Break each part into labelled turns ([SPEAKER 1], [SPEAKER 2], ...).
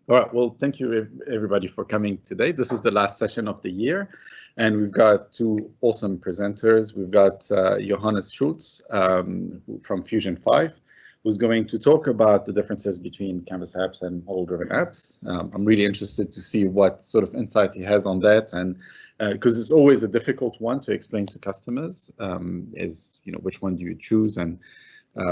[SPEAKER 1] All right, well, thank you everybody for coming today. This is the last session of the year, and we've got two awesome presenters. We've got Johannes Scholtz from Fusion 5, who's going to talk about the differences between Canvas apps and model-driven apps. I'm really interested to see what sort of insight he has on that, and because it's always a difficult one to explain to customers, is, you know, which one do you choose, and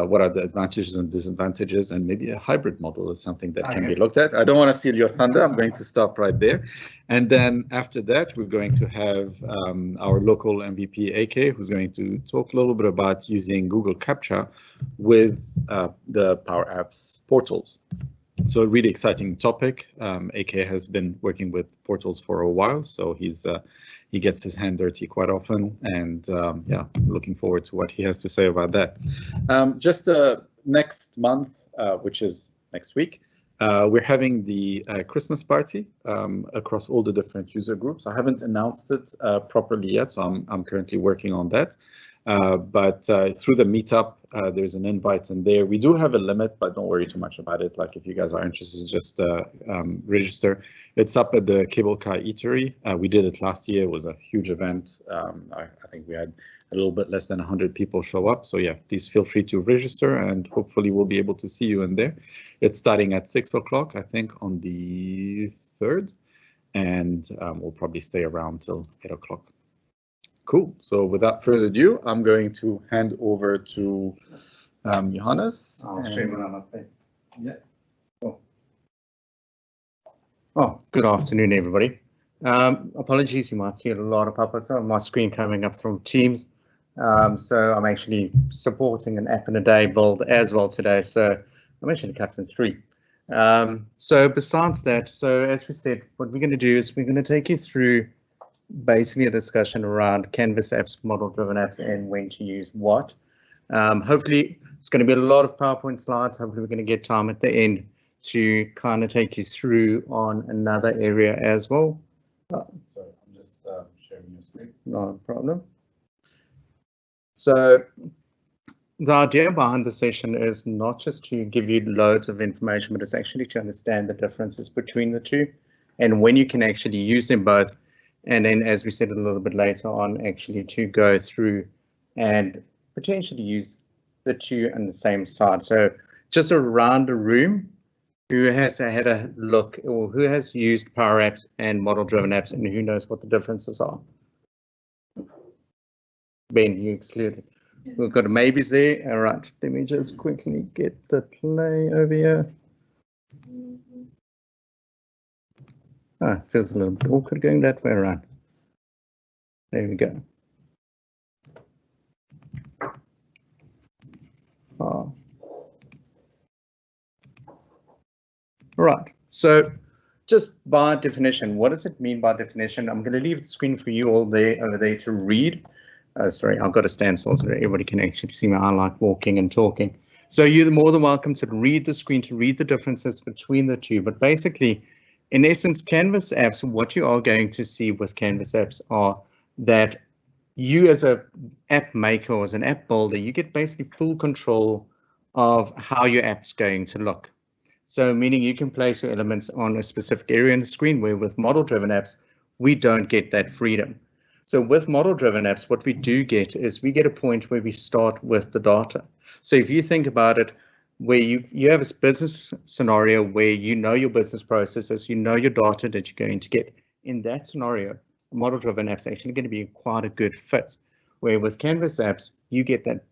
[SPEAKER 1] what are the advantages and disadvantages, and maybe a hybrid model is something that can be looked at. I don't want to steal your thunder. I'm going to stop right there. And then after that, we're going to have our local MVP, AK, who's going to talk a little bit about using Google CAPTCHA with the Power Apps portals. So a really exciting topic. AK has been working with portals for a while, so he gets his hand dirty quite often, and yeah, looking forward to what he has to say about that. Just next month, which is next week, we're having the Christmas party across all the different user groups. I haven't announced it properly yet, so I'm currently working on that. But through the meetup, there's an invite in there. We do have a limit, but don't worry too much about it. Like, if you guys are interested, just register. It's up at the Cable Car Eatery. We did it last year. It was a huge event. I think we had a little bit less than 100 people show up. So yeah, please feel free to register, and hopefully we'll be able to see you in there. It's starting at 6 o'clock, I think, on the 3rd, and we'll probably stay around till 8 o'clock. Cool. So without further ado, I'm going to hand over to Johannes.
[SPEAKER 2] I'll show you what I'm up there. Yeah. Oh, good afternoon, everybody. Apologies, you might see a lot of pop-ups on my screen coming up from Teams. So I'm actually supporting an app in a day build as well today. So I'm actually Captain 3. So besides that, so as we said, what we're going to do is we're going to take you through basically a discussion around Canvas apps, model-driven apps, and when to use what. Hopefully, it's going to be a lot of PowerPoint slides. Hopefully, we're going to get time at the end to kind of take you through on another area as well.
[SPEAKER 1] Sorry, I'm just sharing your screen.
[SPEAKER 2] No problem. So the idea behind the session is not just to give you loads of information, but it's actually to understand the differences between the two and when you can actually use them both. And then, as we said a little bit later on, actually to go through and potentially use the two on the same side. So just around the room, who has had a look or who has used Power Apps and model-driven apps, and who knows what the differences are? Ben, you excluded. We've got a maybes there. All right, let me just quickly get the play over here. Oh, it feels a little bit awkward going that way around. There we go. Oh. Right, so just by definition, what does it mean by definition? I'm going to leave the screen for you all there over there to read. Sorry, I've got to stand still so that everybody can actually see me. I like walking and talking. So you're more than welcome to read the screen, to read the differences between the two. But basically, in essence, Canvas apps, what you are going to see with Canvas apps are that you as an app maker or as an app builder, you get basically full control of how your app's going to look. So meaning you can place your elements on a specific area in the screen, where with model-driven apps, we don't get that freedom. So with model-driven apps, what we do get is we get a point where we start with the data. So if you think about it, where you have a business scenario where you know your business processes, you know your data that you're going to get. In that scenario, model-driven apps are actually going to be quite a good fit. Where with Canvas apps, you get that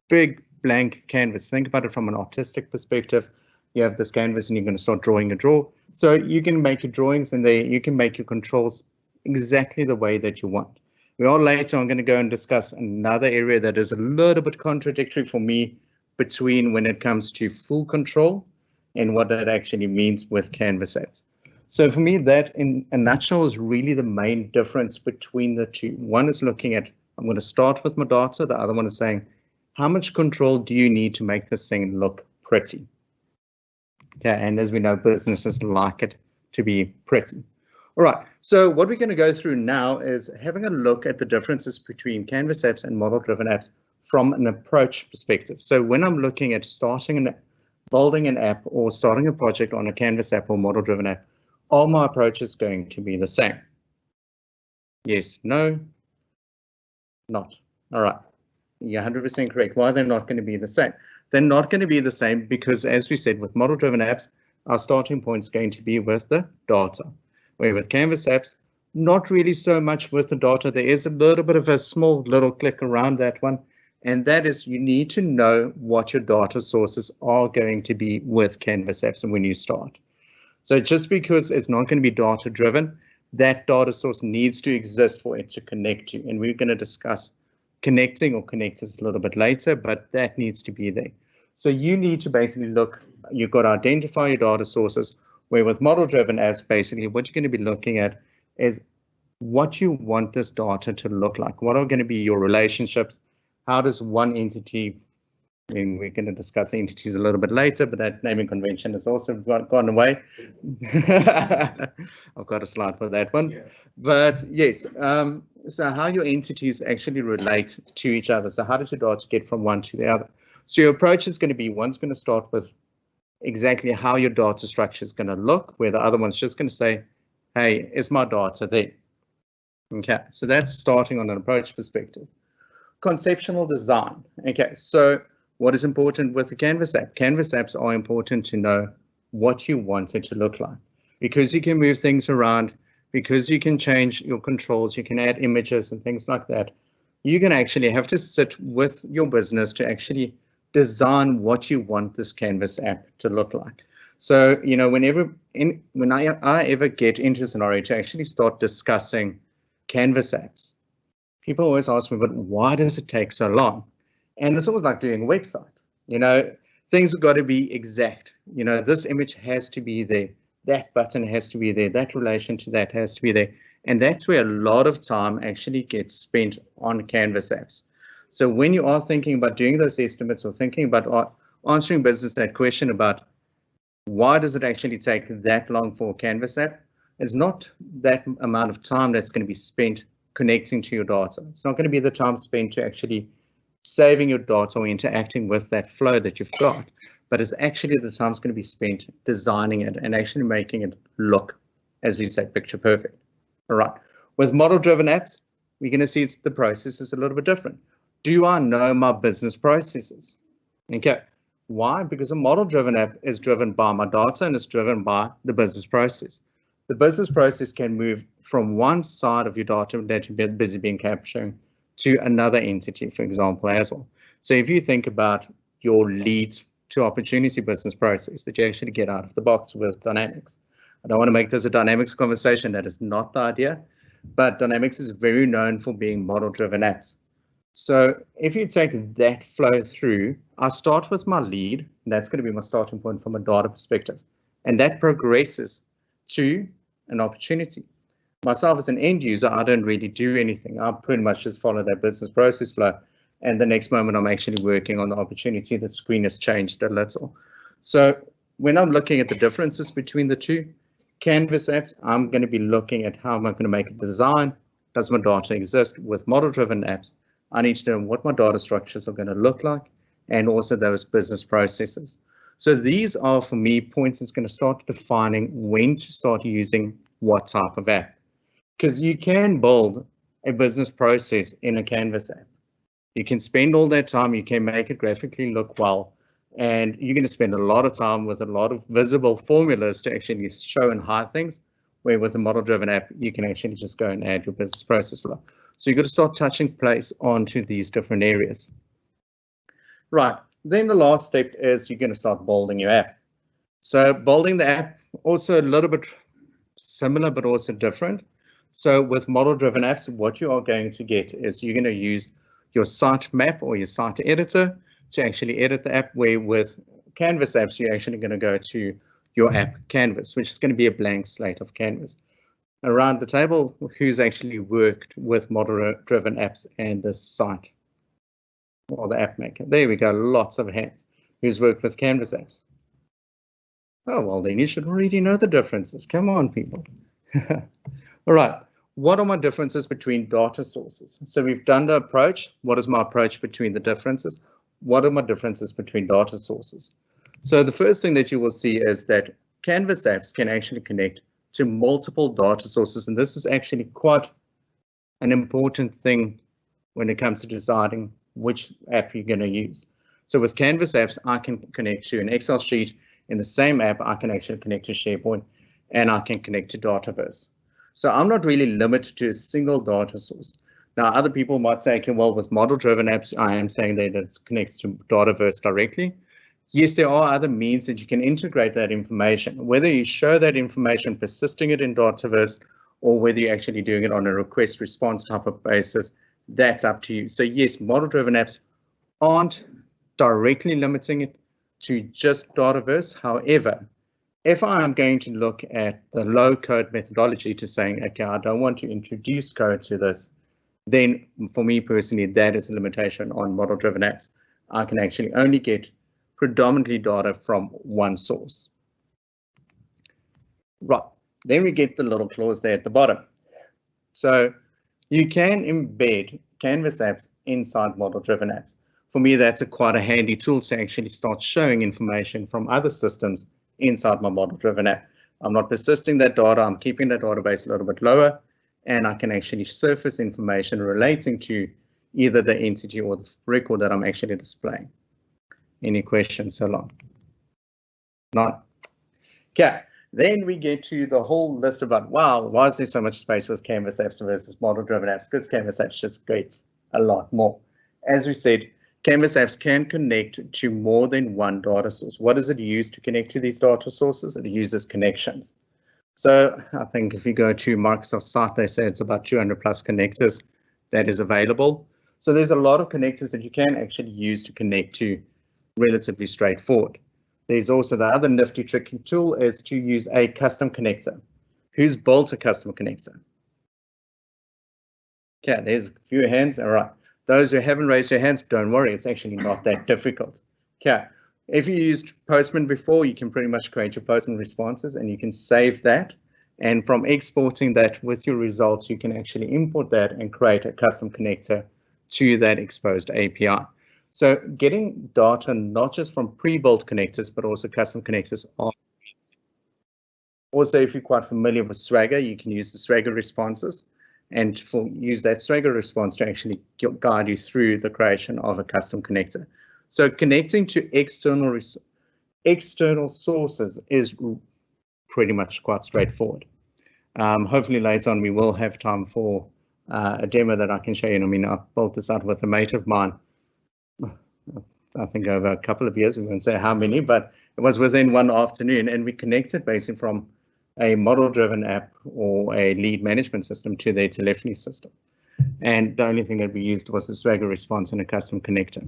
[SPEAKER 2] big blank canvas. Think about it from an artistic perspective. You have this canvas and you're going to start drawing a draw. So you can make your drawings and you can make your controls exactly the way that you want. We are later on going to go and discuss another area that is a little bit contradictory for me between when it comes to full control and what that actually means with Canvas apps. So for me, that in a nutshell is really the main difference between the two. One is looking at, I'm going to start with my data. The other one is saying, how much control do you need to make this thing look pretty? Okay, and as we know, businesses like it to be pretty. All right, so what we're going to go through now is having a look at the differences between Canvas apps and model-driven apps from an approach perspective. So when I'm looking at starting building an app or starting a project on a Canvas app or model-driven app, are my approaches going to be the same? Yes, no, not. All right, you're 100% correct. Why are they not going to be the same? They're not going to be the same because, as we said, with model-driven apps, our starting point is going to be with the data. Where with Canvas apps, not really so much with the data. There is a little bit of a small little click around that one. And that is, you need to know what your data sources are going to be with Canvas apps and when you start. So just because it's not going to be data driven, that data source needs to exist for it to connect to. And we're going to discuss connecting or connectors a little bit later, but that needs to be there. So you need to basically look, you've got to identify your data sources, where with model-driven apps, basically what you're going to be looking at is what you want this data to look like. What are going to be your relationships? How does one entity, and we're going to discuss entities a little bit later, but that naming convention has also gone away. I've got a slide for that one. Yeah. But yes, so how your entities actually relate to each other. So how does your data get from one to the other? So your approach is going to be, one's going to start with exactly how your data structure is going to look, where the other one's just going to say, hey, is my data there? Okay, so that's starting on an approach perspective. Conceptual design. Okay, so what is important with the Canvas app? Canvas apps are important to know what you want it to look like, because you can move things around, because you can change your controls, you can add images and things like that. You're going to actually have to sit with your business to actually design what you want this Canvas app to look like. So, you know, when I ever get into a scenario to actually start discussing Canvas apps, people always ask me, but why does it take so long? And it's almost like doing a website. You know, things have got to be exact. You know, this image has to be there. That button has to be there. That relation to that has to be there. And that's where a lot of time actually gets spent on Canvas apps. So when you are thinking about doing those estimates or thinking about answering business that question about why does it actually take that long for a Canvas app, it's not that amount of time that's going to be spent connecting to your data. It's not going to be the time spent to actually saving your data or interacting with that flow that you've got, but it's actually the time's going to be spent designing it and actually making it look, as we say, picture perfect. All right. With model-driven apps, we're going to see the process is a little bit different. Do I know my business processes? Okay. Why? Because a model-driven app is driven by my data and it's driven by the business process. The business process can move from one side of your data that you're busy being capturing to another entity, for example, as well. So if you think about your leads to opportunity business process that you actually get out of the box with Dynamics. I don't want to make this a Dynamics conversation. That is not the idea, but Dynamics is very known for being model-driven apps. So if you take that flow through, I start with my lead. That's going to be my starting point from a data perspective, and that progresses to an opportunity. Myself as an end user, I don't really do anything. I pretty much just follow that business process flow. And the next moment I'm actually working on the opportunity, the screen has changed a little. So when I'm looking at the differences between the two Canvas apps, I'm going to be looking at how am I going to make a design? Does my data exist? With model-driven apps, I need to know what my data structures are going to look like and also those business processes. So these are, for me, points that's going to start defining when to start using what type of app. Because you can build a business process in a Canvas app. You can spend all that time, you can make it graphically look well, and you're going to spend a lot of time with a lot of visible formulas to actually show and hide things, where with a model-driven app, you can actually just go and add your business process flow. So you've got to start touching place onto these different areas. Right, then the last step is you're going to start building your app. So building the app, also a little bit similar, but also different. So with model-driven apps, what you are going to get is you're going to use your site map or your site editor to actually edit the app, where with Canvas apps, you're actually going to go to your app canvas, which is going to be a blank slate of canvas. Around the table, who's actually worked with model-driven apps and the site or the app maker? There we go, lots of hands. Who's worked with Canvas apps? Oh, well, then you should already know the differences. Come on, people. All right. What are my differences between data sources? So we've done the approach. What is my approach between the differences? What are my differences between data sources? So the first thing that you will see is that Canvas apps can actually connect to multiple data sources, and this is actually quite an important thing when it comes to deciding which app you're going to use. So with Canvas apps, I can connect to an Excel sheet. In the same app, I can actually connect to SharePoint, and I can connect to Dataverse. So I'm not really limited to a single data source. Now, other people might say, okay, well, with model-driven apps, I am saying that it connects to Dataverse directly. Yes, there are other means that you can integrate that information, whether you show that information, persisting it in Dataverse, or whether you're actually doing it on a request response type of basis, that's up to you. So yes, model-driven apps aren't directly limiting it to just Dataverse. However, if I'm going to look at the low-code methodology to saying, okay, I don't want to introduce code to this, then for me personally, that is a limitation on model-driven apps. I can actually only get predominantly data from one source. Right, then we get the little clause there at the bottom. So you can embed Canvas apps inside model-driven apps. For me, that's quite a handy tool to actually start showing information from other systems inside my model-driven app. I'm not persisting that data, I'm keeping that database a little bit lower, and I can actually surface information relating to either the entity or the record that I'm actually displaying. Any questions so long? None. Okay, then we get to the whole list about, wow, why is there so much space with Canvas apps versus model-driven apps? Because Canvas apps just gets a lot more. As we said, Canvas apps can connect to more than one data source. What does it use to connect to these data sources? It uses connections. So I think if you go to Microsoft's site, they say it's about 200 plus connectors that is available. So there's a lot of connectors that you can actually use to connect to, relatively straightforward. There's also the other nifty tricky tool is to use a custom connector. Who's built a custom connector? Okay, there's a few hands. All right. Those who haven't raised their hands, don't worry, it's actually not that difficult. Okay, if you used Postman before, you can pretty much create your Postman responses and you can save that. And from exporting that with your results, you can actually import that and create a custom connector to that exposed API. So getting data not just from pre-built connectors, but also custom connectors are. Also, if you're quite familiar with Swagger, you can use the Swagger responses and use that Swagger response to actually guide you through the creation of a custom connector. So connecting to external sources is pretty much quite straightforward. Hopefully later on we will have time for a demo that I can show you. I mean, I built this out with a mate of mine, I think over a couple of years, we won't say how many, but it was within one afternoon, and we connected basically from a model-driven app or a lead management system to their telephony system. And the only thing that we used was the Swagger response and a custom connector.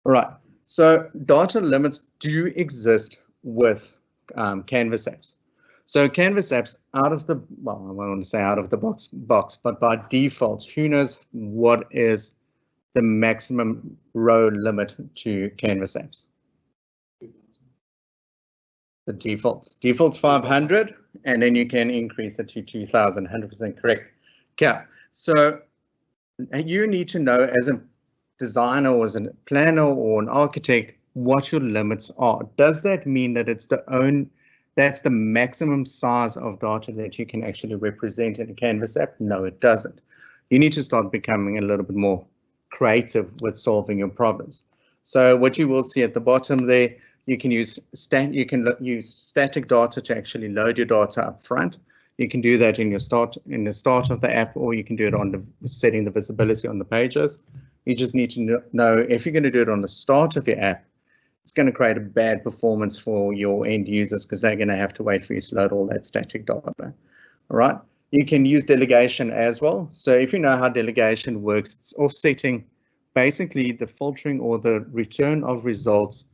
[SPEAKER 2] All right, so data limits do exist with Canvas apps. So Canvas apps out of the, well, I don't want to say out of the box, but by default, who knows what is the maximum row limit to Canvas apps? The default's 500, and then you can increase it to 2000, 100% correct. Okay, so you need to know as a designer or as a planner or an architect what your limits are. Does that mean that it's that's the maximum size of data that you can actually represent in a Canvas app? No, it doesn't. You need to start becoming a little bit more creative with solving your problems. So what you will see at the bottom there, you can use static data to actually load your data up front. You can do that in the start of the app, or you can do it on setting the visibility on the pages. You just need to know if you're going to do it on the start of your app, it's going to create a bad performance for your end users because they're going to have to wait for you to load all that static data. All right. You can use delegation as well. So if you know how delegation works, it's offsetting basically the filtering or the return of results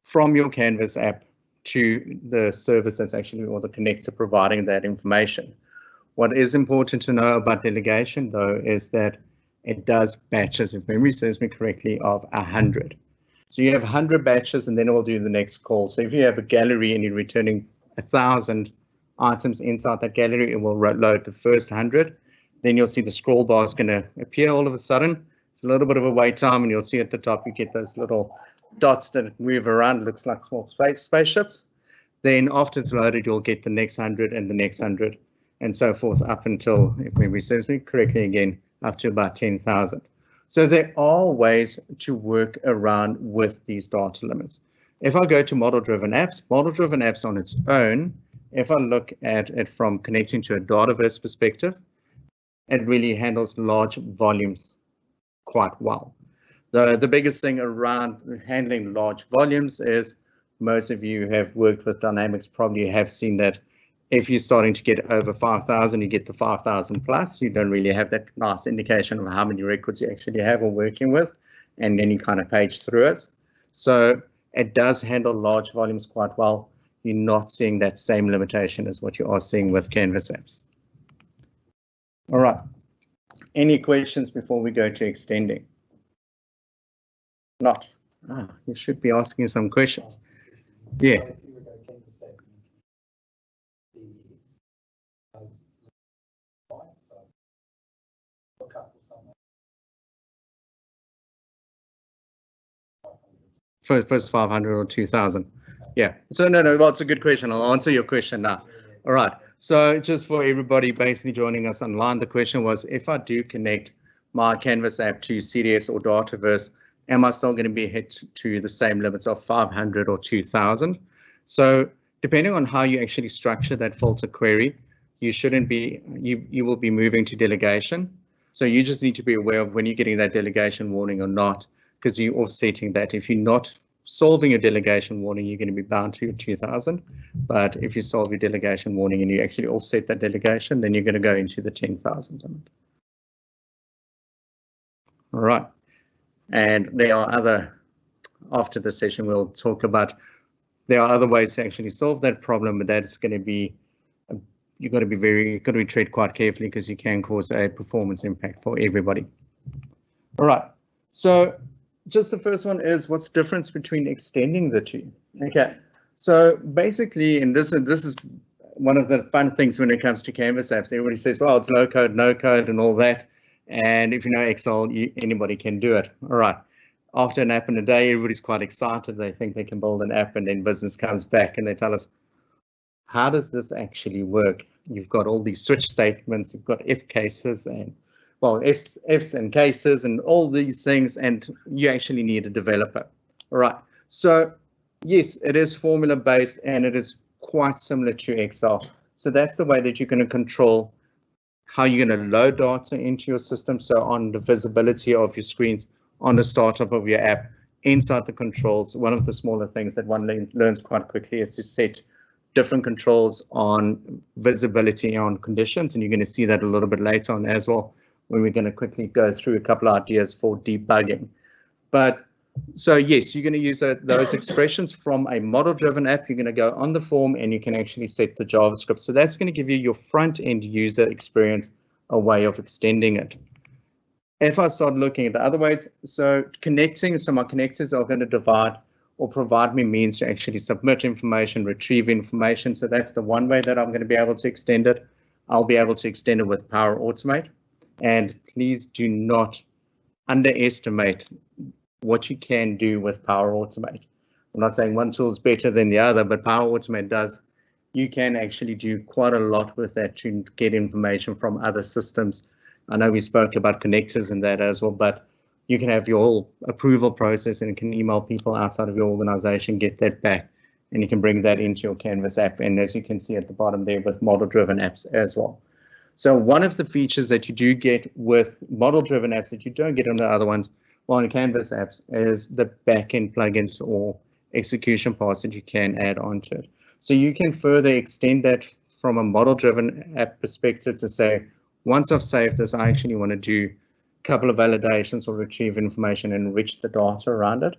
[SPEAKER 2] from your Canvas app to the service that's actually, or the connector providing that information. What is important to know about delegation though is that it does batches, if memory serves me correctly, of 100. So you have 100 batches and then it will do the next call. So if you have a gallery and you're returning 1,000 items inside that gallery, it will load the first 100. Then you'll see the scroll bar is going to appear all of a sudden. It's a little bit of a wait time, and you'll see at the top you get those little dots that move around, looks like small spaceships. Then after it's loaded, you'll get the next 100 and the next 100 and so forth up until, if memory serves me correctly again, up to about 10,000. So there are ways to work around with these data limits. If I go to model-driven apps on its own, if I look at it from connecting to a Dataverse perspective, it really handles large volumes quite well. The biggest thing around handling large volumes is most of you have worked with Dynamics probably have seen that if you're starting to get over 5,000, you get the 5,000 plus, you don't really have that nice indication of how many records you actually have or working with, and then you kind of page through it. So it does handle large volumes quite well. You're not seeing that same limitation as what you are seeing with Canvas apps. All right. Any questions before we go to extending? Not. You should be asking some questions. Yeah. First 500 or 2,000. Yeah. So no, well, it's a good question. I'll answer your question now. All right. So just for everybody basically joining us online, the question was, if I do connect my Canvas app to CDS or Dataverse, am I still going to be hit to the same limits of 500 or 2,000? So depending on how you actually structure that filter query, you shouldn't be, you will be moving to delegation. So you just need to be aware of when you're getting that delegation warning or not, because you're offsetting that. If you're not solving your delegation warning, you're going to be bound to 2,000. But if you solve your delegation warning and you actually offset that delegation, then you're going to go into the 10,000 limit. All right. And there are other, after the session, we'll talk about, there are other ways to actually solve that problem, but that's going to be, you've got to be tread quite carefully because you can cause a performance impact for everybody. All right. So just the first one is, what's the difference between extending the two? Okay, so basically, and this is one of the fun things when it comes to Canvas apps. Everybody says, well, it's low code, no code, and all that. And if you know Excel, anybody can do it. All right. After an app in a day, everybody's quite excited. They think they can build an app, and then business comes back and they tell us, how does this actually work? You've got all these switch statements, you've got if cases and, well, ifs and cases and all these things, and you actually need a developer. All right. So yes, it is formula based and it is quite similar to Excel. So that's the way that you're going to control how you're going to load data into your system. So on the visibility of your screens, on the startup of your app, inside the controls, one of the smaller things that one learns quite quickly is to set different controls on visibility on conditions. And you're going to see that a little bit later on as well, when we're going to quickly go through a couple of ideas for debugging. But so yes, you're going to use those expressions from a model-driven app. You're going to go on the form and you can actually set the JavaScript. So that's going to give you your front-end user experience a way of extending it. If I start looking at the other ways, so connecting, so my connectors are going to divide or provide me means to actually submit information, retrieve information. So that's the one way that I'm going to be able to extend it. I'll be able to extend it with Power Automate. And please do not underestimate what you can do with Power Automate. I'm not saying one tool is better than the other, but Power Automate does. You can actually do quite a lot with that to get information from other systems. I know we spoke about connectors and that as well, but you can have your whole approval process and you can email people outside of your organization, get that back, and you can bring that into your Canvas app. And as you can see at the bottom there with model-driven apps as well. So one of the features that you do get with model-driven apps that you don't get on the other ones, well, in Canvas apps, is the backend plugins or execution parts that you can add onto it. So you can further extend that from a model-driven app perspective to say, once I've saved this, I actually want to do a couple of validations or retrieve information and enrich the data around it.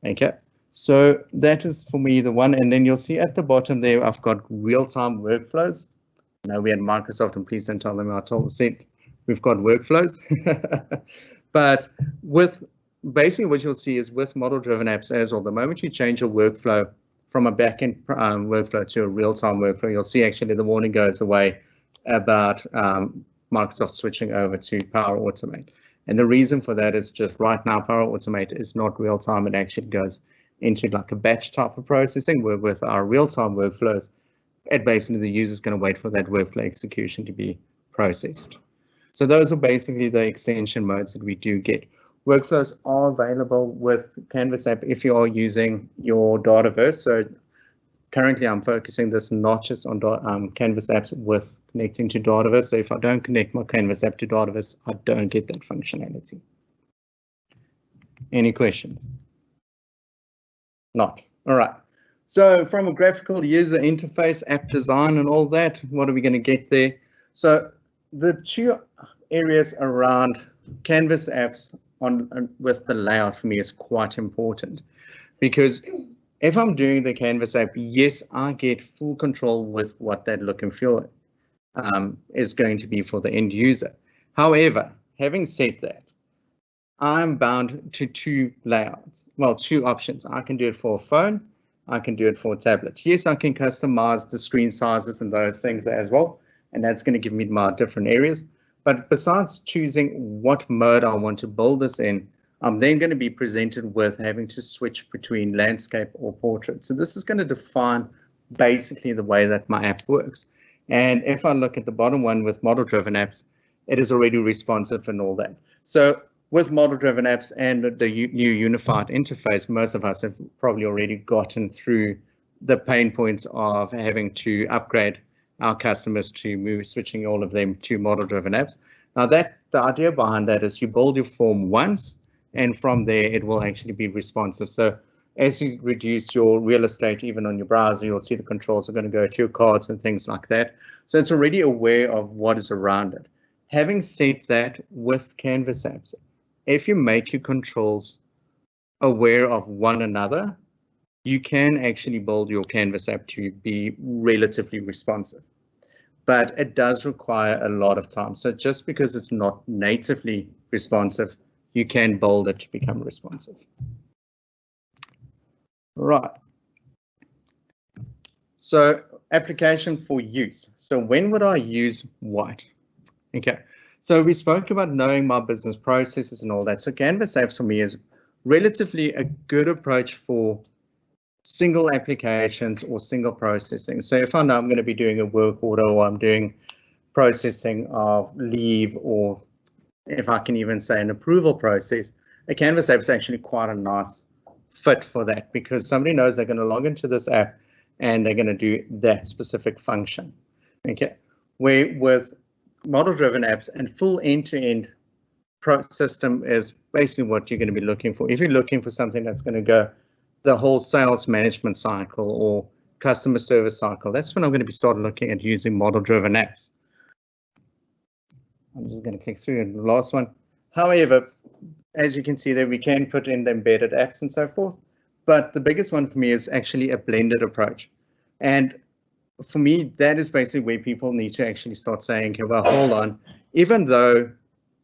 [SPEAKER 2] Okay, so that is for me the one. And then you'll see at the bottom there, I've got real-time workflows. Now we had Microsoft, and please don't tell them I said we've got workflows. But with basically what you'll see is with model-driven apps as well, the moment you change your workflow from a backend workflow to a real-time workflow, you'll see actually the warning goes away about Microsoft switching over to Power Automate. And the reason for that is just right now, Power Automate is not real-time. It actually goes into like a batch type of processing, where with our real-time workflows, basically the user is going to wait for that workflow execution to be processed. So those are basically the extension modes that we do get. Workflows are available with Canvas app if you are using your Dataverse. So currently I'm focusing this not just on Canvas apps with connecting to Dataverse. So if I don't connect my Canvas app to Dataverse, I don't get that functionality. Any questions? Not. All right. So from a graphical user interface, app design and all that, what are we going to get there? So the two areas around Canvas apps with the layout for me is quite important, because if I'm doing the Canvas app, yes, I get full control with what that look and feel is going to be for the end user. However, having said that, I'm bound to two layouts. Well, two options. I can do it for a phone. I can do it for a tablet. Yes, I can customize the screen sizes and those things as well, and that's going to give me my different areas. But besides choosing what mode I want to build this in, I'm then going to be presented with having to switch between landscape or portrait. So this is going to define basically the way that my app works. And if I look at the bottom one with model-driven apps, it is already responsive and all that. So with model-driven apps and the new unified interface, most of us have probably already gotten through the pain points of having to upgrade our customers to switching all of them to model-driven apps. Now the idea behind that is you build your form once, and from there it will actually be responsive. So as you reduce your real estate, even on your browser, you'll see the controls are going to go to your cards and things like that. So it's already aware of what is around it. Having said that, with Canvas apps, if you make your controls aware of one another, you can actually build your Canvas app to be relatively responsive. But it does require a lot of time. So just because it's not natively responsive, you can build it to become responsive. Right. So application for use. So when would I use what? Okay. So we spoke about knowing my business processes and all that. So Canvas apps for me is relatively a good approach for single applications or single processing. So if I know I'm going to be doing a work order, or I'm doing processing of leave, or if I can even say an approval process, a Canvas app is actually quite a nice fit for that, because somebody knows they're going to log into this app and they're going to do that specific function. Okay, where with model-driven apps and full end-to-end system is basically what you're going to be looking for. If you're looking for something that's going to go the whole sales management cycle or customer service cycle, that's when I'm going to be starting looking at using model-driven apps. I'm just going to click through the last one. However, as you can see there, we can put in the embedded apps and so forth, but the biggest one for me is actually a blended approach. And for me, that is basically where people need to actually start saying, okay, well, hold on, even though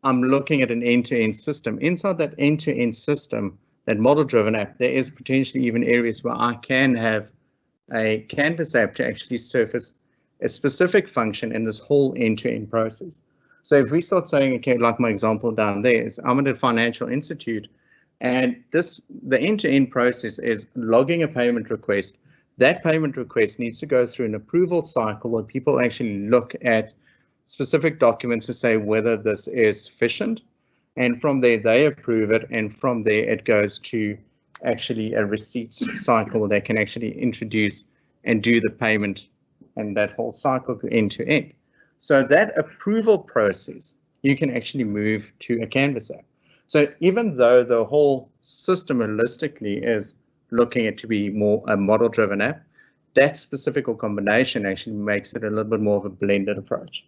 [SPEAKER 2] I'm looking at an end-to-end system, inside that end-to-end system, that model-driven app, there is potentially even areas where I can have a Canvas app to actually surface a specific function in this whole end-to-end process. So if we start saying, okay, like my example down there is I'm at a financial institute, and the end-to-end process is logging a payment request. That payment request needs to go through an approval cycle where people actually look at specific documents to say whether this is sufficient. And from there, they approve it. And from there, it goes to actually a receipts cycle that can actually introduce and do the payment and that whole cycle end to end. So that approval process, you can actually move to a Canvas app. So even though the whole system holistically is looking at to be more a model-driven app, that specific combination actually makes it a little bit more of a blended approach.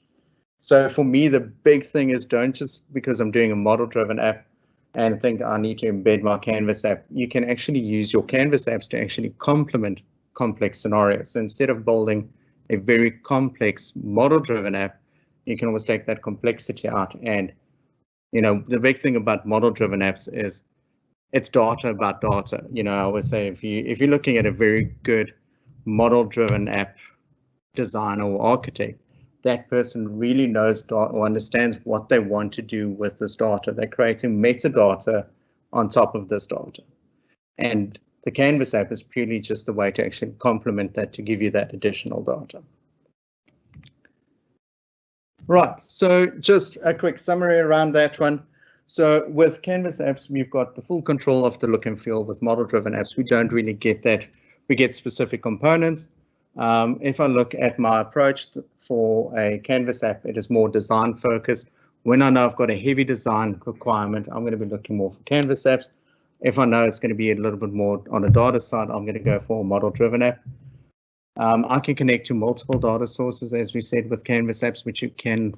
[SPEAKER 2] So for me, the big thing is don't just because I'm doing a model-driven app and think I need to embed my Canvas app. You can actually use your Canvas apps to actually complement complex scenarios. So instead of building a very complex model-driven app, you can always take that complexity out. And the big thing about model-driven apps is it's data about data. I always say if you're looking at a very good model-driven app designer or architect, that person really knows or understands what they want to do with this data. They're creating metadata on top of this data. And The Canvas app is purely just the way to actually complement that to give you that additional data. Right, so just a quick summary around that one. So with Canvas apps, we've got the full control of the look and feel. With model-driven apps, we don't really get that. We get specific components. If I look at my approach for a Canvas app, it is more design focused. When I know I've got a heavy design requirement, I'm going to be looking more for Canvas apps. If I know it's going to be a little bit more on the data side, I'm going to go for a model-driven app. I can connect to multiple data sources, as we said, with Canvas apps, which you can,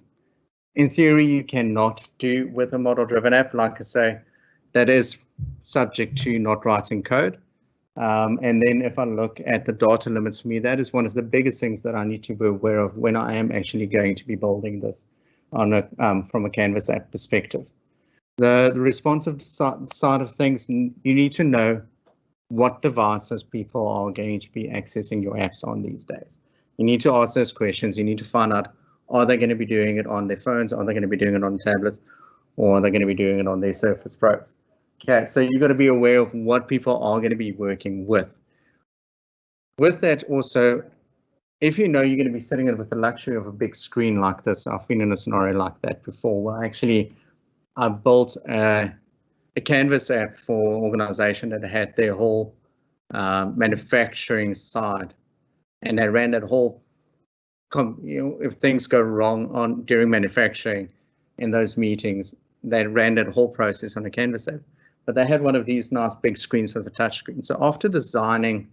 [SPEAKER 2] in theory, you cannot do with a model-driven app. Like I say, that is subject to not writing code. And then if I look at the data limits for me, that is one of the biggest things that I need to be aware of when I am actually going to be building this on a, from a Canvas app perspective. The responsive side of things, you need to know what devices people are going to be accessing your apps on these days. You need to ask those questions. You need to find out, are they going to be doing it on their phones? Are they going to be doing it on tablets? Or are they going to be doing it on their Surface Pros? Okay, so you've got to be aware of what people are going to be working with. With that also, if you know you're going to be sitting with the luxury of a big screen like this, I've been in a scenario like that before, where actually I built a Canvas app for an organization that had their whole manufacturing side, and they ran that whole, if things go wrong during manufacturing in those meetings, they ran that whole process on a Canvas app. But they had one of these nice big screens with a touch screen. So after designing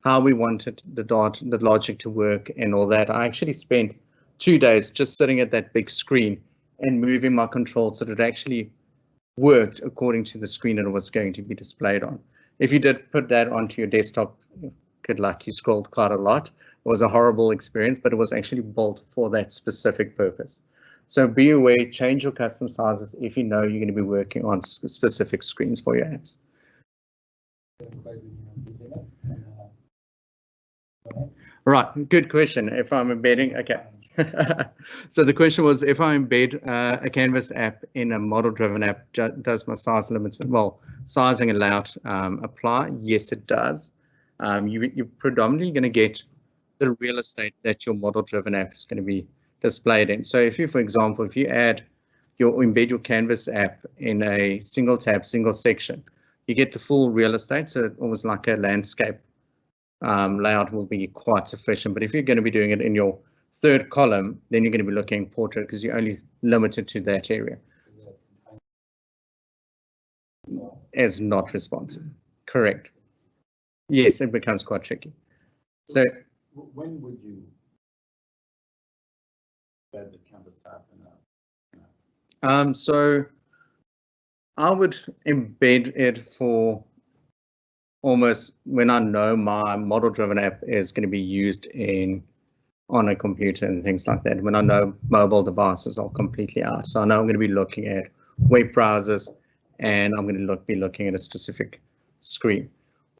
[SPEAKER 2] how we wanted the logic to work and all that, I actually spent 2 days just sitting at that big screen and moving my control so that it actually worked according to the screen that it was going to be displayed on. If you did put that onto your desktop, good luck, you scrolled quite a lot. It was a horrible experience, but it was actually built for that specific purpose. So be aware, change your custom sizes if you know you're going to be working on specific screens for your apps. Right, good question. If I'm embedding, okay. So the question was, if I embed a Canvas app in a model-driven app, does my size limits, well, sizing and layout apply? Yes, it does. You're predominantly going to get the real estate that your model-driven app is going to be displayed in. So if you, for example, if you embed your Canvas app in a single tab, single section, you get the full real estate. So almost like a landscape layout will be quite sufficient. But if you're going to be doing it in your third column, then you're going to be looking portrait because you're only limited to that area. As not responsive. Correct. Yes, it becomes quite tricky. So
[SPEAKER 1] when would you embed the Canvas app in a?
[SPEAKER 2] So I would embed it for almost when I know my model-driven app is going to be used on a computer and things like that. When I know mobile devices are completely out, so I know I'm going to be looking at web browsers, and I'm going to be looking at a specific screen.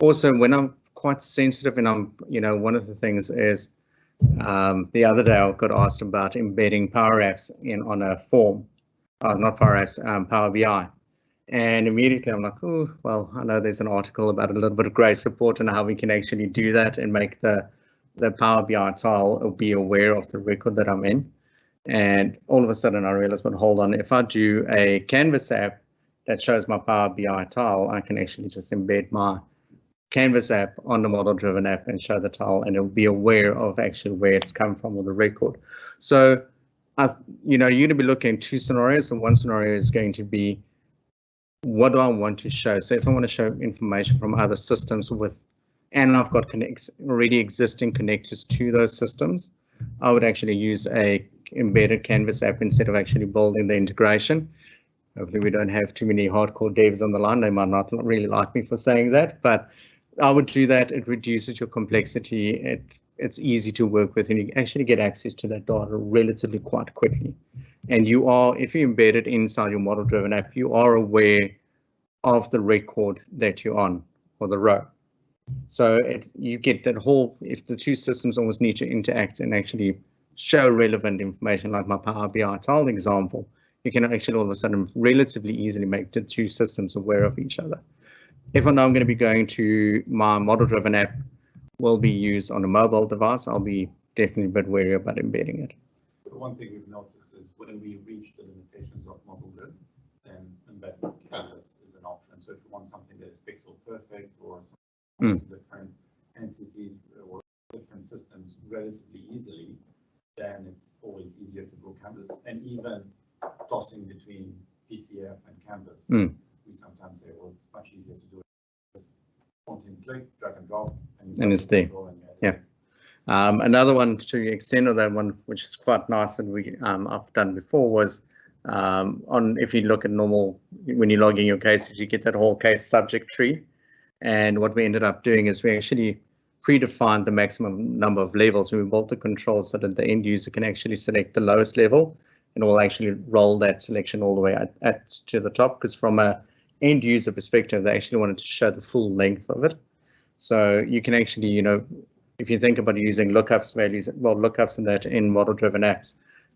[SPEAKER 2] Also, when I'm quite sensitive, and I'm, one of the things is the other day I got asked about embedding Power Apps on a form, not Power Apps, Power BI. And immediately I'm like, oh, well, I know there's an article about a little bit of grey support and how we can actually do that and make the Power BI tile be aware of the record that I'm in. And all of a sudden I realized, but hold on, if I do a Canvas app that shows my Power BI tile, I can actually just embed my Canvas app on the model-driven app and show the tile, and it'll be aware of actually where it's come from or the record. So, you're going to be looking at two scenarios, and one scenario is going to be, what do I want to show? So if I want to show information from other systems and I've got already existing connectors to those systems, I would actually use a embedded Canvas app instead of actually building the integration. Hopefully we don't have too many hardcore devs on the line. They might not really like me for saying that, but I would do that. It reduces your complexity. It's easy to work with, and you actually get access to that data relatively quite quickly. And if you embed it inside your model-driven app, you are aware of the record that you're on, or the row. So you get that whole, if the two systems almost need to interact and actually show relevant information, like my Power BI tile example, you can actually all of a sudden relatively easily make the two systems aware of each other. if I know I'm going to be going to my model-driven app will be used on a mobile device, I'll be definitely a bit wary about embedding it.
[SPEAKER 1] The one thing we've noticed is when we reach the limitations of model grid, then embedding canvas is an option. So if you want something that is pixel perfect or some different entities or different systems relatively easily, then it's always easier to go canvas. And even tossing between PCF and canvas, we sometimes say, well, it's much easier to do it. Just point and click, drag and drop, and it's there.
[SPEAKER 2] Yeah. Another one to extend on that one, which is quite nice, and I've done before, was on if you look at normal, when you log in your cases, you get that whole case subject tree. And what we ended up doing is we actually predefined the maximum number of levels, and we built the controls so that the end user can actually select the lowest level, and we'll actually roll that selection all the way to the top, because from a end user perspective, they actually wanted to show the full length of it. So you can actually, you know, if you think about using lookups values, well, lookups in model-driven apps,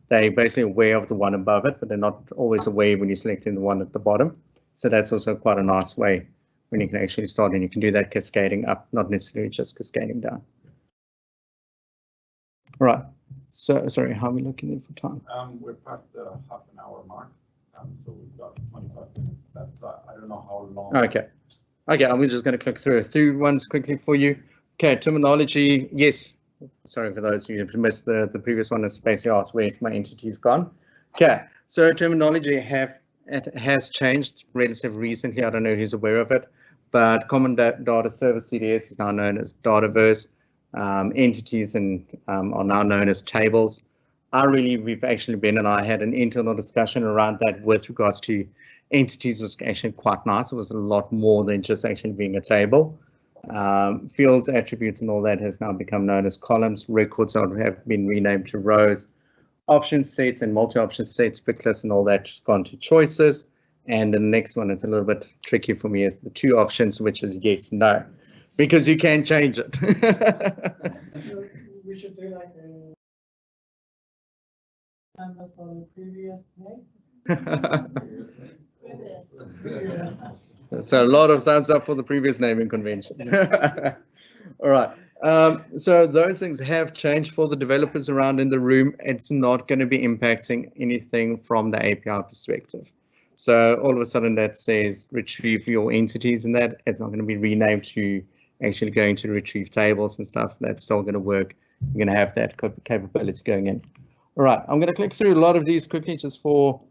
[SPEAKER 2] they're basically aware of the one above it, but they're not always aware when you're selecting the one at the bottom. So that's also quite a nice way when you can actually start, and you can do that cascading up, not necessarily just cascading down. All right. So, sorry, how are we looking in for time?
[SPEAKER 1] We're past the half an hour mark, so we've got 25 minutes left. So I don't know how long.
[SPEAKER 2] Okay. Okay, I'm just going to click through ones quickly for you. Okay, terminology. Yes. Sorry for those of you who missed the previous one. It's basically asked where's my entity's gone. Okay, so terminology has changed relatively recently. I don't know who's aware of it, but Common Data Service CDS is now known as Dataverse. Entities and are now known as tables. We've actually been, and I had an internal discussion around that with regards to entities. Was actually quite nice. It was a lot more than just actually being a table. Fields, attributes, and all that has now become known as columns. Records have been renamed to rows. Option sets and multi-option sets, pick lists, and all that has gone to choices. And the next one is a little bit tricky for me, is the two options, which is yes, no, because you can change it.
[SPEAKER 3] We should do like a canvas for the previous name. Previous.
[SPEAKER 2] So a lot of thumbs up for the previous naming conventions. All right. So those things have changed for the developers around in the room. It's not going to be impacting anything from the API perspective. So all of a sudden that says retrieve your entities, and that it's not going to be renamed to actually going to retrieve tables and stuff. That's still going to work. You're going to have that capability going in. All right, I'm going to click through a lot of these quickly just for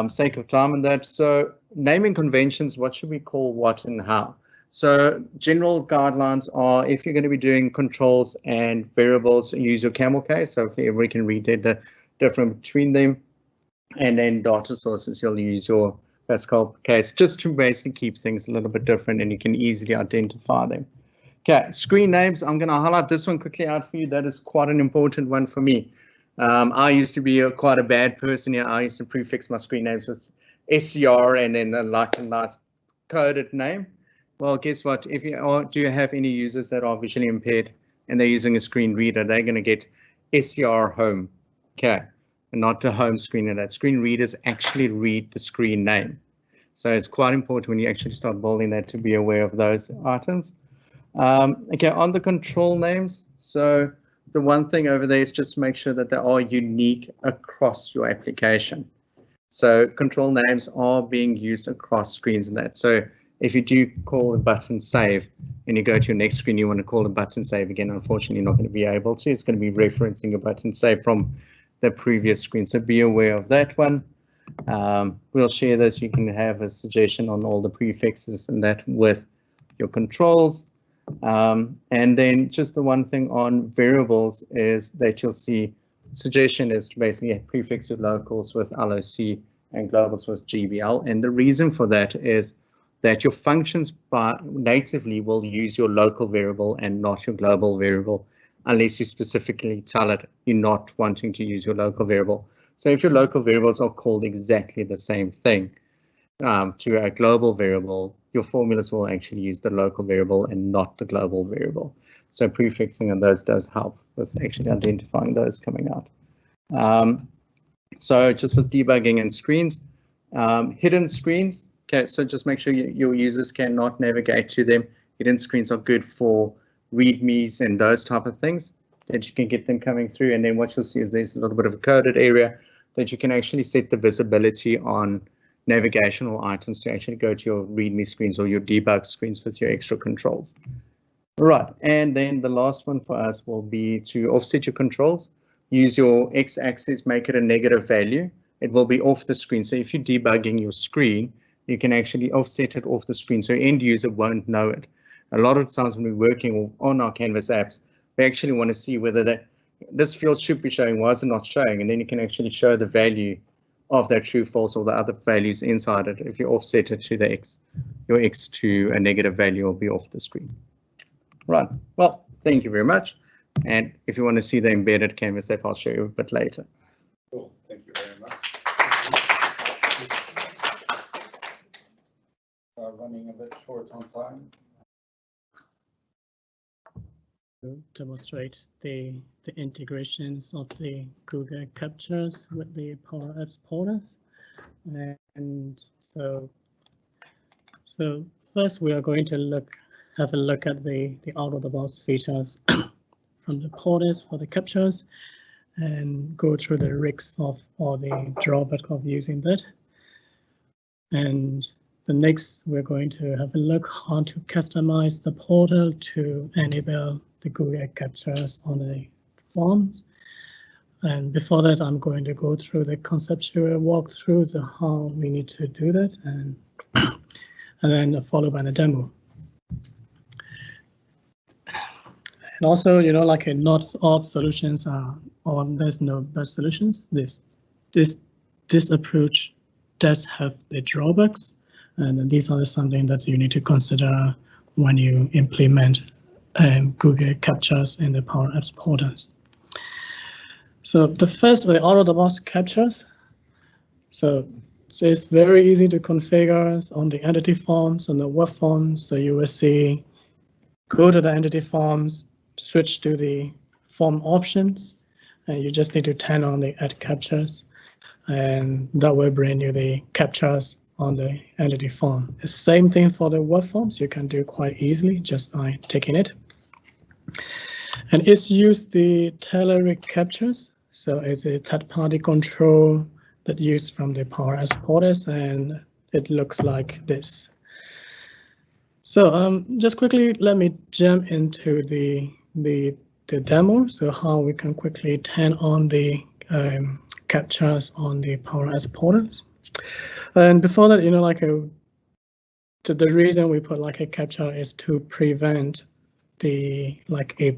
[SPEAKER 2] sake of time and that. So naming conventions, what should we call what and how? So general guidelines are, if you're going to be doing controls and variables, use your camel case. So if everybody can read the difference between them. And then data sources, you'll use your Pascal case just to basically keep things a little bit different, and you can easily identify them. Okay, screen names. I'm going to highlight this one quickly out for you. That is quite an important one for me. I used to be quite a bad person here. I used to prefix my screen names with SCR and then like a nice coded name. Well, guess what? If you do you have any users that are visually impaired and they're using a screen reader, they're going to get SCR home. Okay. And not the home screen, and that screen readers actually read the screen name. So it's quite important when you actually start building that to be aware of those items. Okay, on the control names. So the one thing over there is just make sure that they are unique across your application. So control names are being used across screens and that. So if you do call the button save and you go to your next screen, you want to call the button save again, unfortunately, you're not going to be able to. It's going to be referencing a button save from the previous screen, so be aware of that one. We'll share this. You can have a suggestion on all the prefixes and that with your controls. And then just the one thing on variables is that you'll see suggestion is to basically prefix your locals with LOC and globals with GBL. And the reason for that is that your functions natively will use your local variable and not your global variable, unless you specifically tell it you're not wanting to use your local variable. So if your local variables are called exactly the same thing to a global variable, your formulas will actually use the local variable and not the global variable. So prefixing of those does help with actually identifying those coming out. So just with debugging and screens, hidden screens. Okay, so just make sure your users cannot navigate to them. Hidden screens are good for readmes and those type of things that you can get them coming through. And then what you'll see is there's a little bit of a coded area that you can actually set the visibility on navigational items to actually go to your readme screens or your debug screens with your extra controls. Right, and then the last one for us will be to offset your controls. Use your x-axis, make it a negative value. It will be off the screen. So if you're debugging your screen, you can actually offset it off the screen so end user won't know it. A lot of times when we're working on our Canvas apps, we actually want to see whether this field should be showing, why is it not showing? And then you can actually show the value of that true, false, or the other values inside it. If you offset it to the x, your x to a negative value will be off the screen. Right, well, thank you very much. And if you want to see the embedded Canvas app, I'll show you a bit later.
[SPEAKER 1] Cool, thank you very much. Running a bit short on time.
[SPEAKER 4] To demonstrate the integrations of the Google Captures with the Power Apps portals. And so first we are going to have a look at the out-of-the-box features from the portals for the captures and go through the risks of or the drawback of using that. And the next, we're going to have a look how to customize the portal to enable the Google Captures on the forms. And before that, I'm going to go through the conceptual walkthrough, how we need to do that, and then followed by the demo. And also, you know, like not all solutions are, or there's no best solutions. This approach does have the drawbacks. And these are something that you need to consider when you implement Google Captures in the Power Apps portals. So the first, the out-of-the-box captures. So it's very easy to configure on the entity forms and the web forms. So you will see, go to the entity forms, switch to the form options, and you just need to turn on the add captures, and that will bring you the captures on the entity form. The same thing for the web forms, you can do quite easily just by taking it. And it's used the Tailor captures, so it's a third-party control that used from the Power Apps portals, and it looks like this. So just quickly, let me jump into the demo, so how we can quickly turn on the captures on the Power Apps portals. And before that, you know, like the reason we put like a capture is to prevent a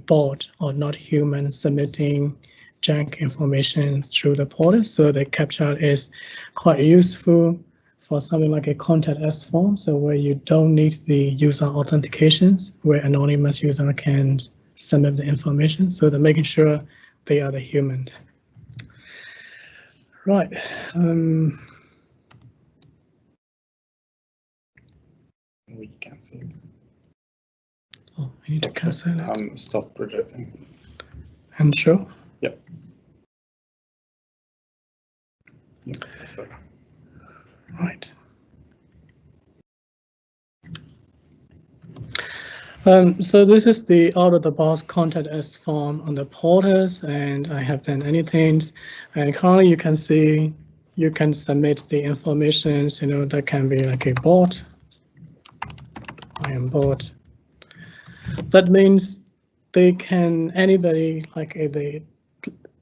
[SPEAKER 4] bot or not human submitting junk information through the portal. So the capture is quite useful for something like a contact us form, so where you don't need the user authentications, where anonymous user can submit the information. So they're making sure they are the human. Right.
[SPEAKER 1] We cancel it.
[SPEAKER 4] Oh, I need to cancel it.
[SPEAKER 1] Stop projecting.
[SPEAKER 4] And show?
[SPEAKER 1] Yep. Yep, that's better.
[SPEAKER 4] Right. So this is the out-of-the-box contact us form on the portals, and I have done anything. And currently you can see you can submit the information, you know, that can be like a bot. I am bot. That means anybody, like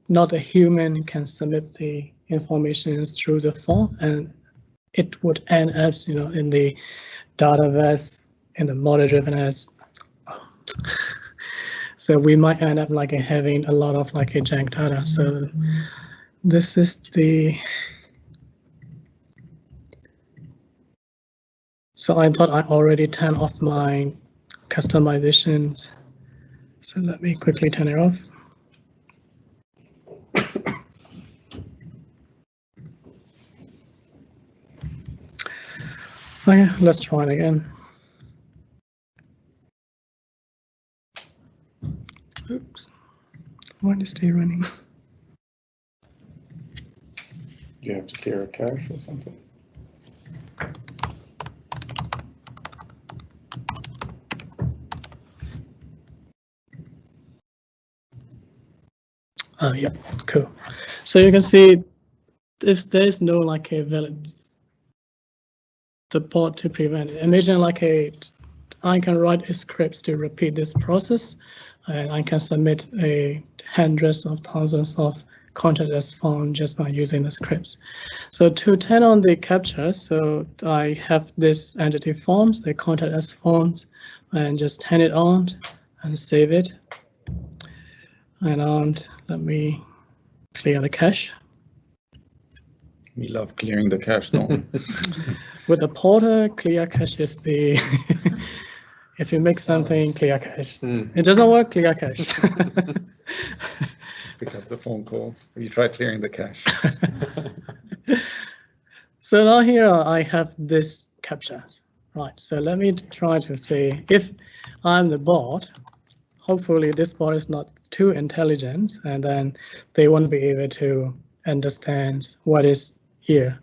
[SPEAKER 4] not a human, can submit the information through the form, and it would end up, you know, in the database, in the model-driven. So we might end up like having a lot of like a junk data. So this is so I thought I already turned off my customizations. So let me quickly turn it off. Okay, let's try it again. Oops, why is it running?
[SPEAKER 1] You have to clear a cache or something.
[SPEAKER 4] Oh, yeah, cool. So you can see if there's no like a valid support to prevent it. Imagine like I can write a script to repeat this process, and I can submit hundreds of thousands of content as found just by using the scripts. So to turn on the captcha, so I have this entity forms, the content as forms, and just turn it on and save it. And let me clear the cache.
[SPEAKER 1] We love clearing the cache, don't we?
[SPEAKER 4] With the porter, clear cache is the if you make something, clear cache. It doesn't work, clear cache.
[SPEAKER 1] Pick up the phone call. You try clearing the cache.
[SPEAKER 4] So now here I have this captcha. Right, so let me try to say, if I'm the bot, hopefully this bot is not too intelligent, and then they won't be able to understand what is here.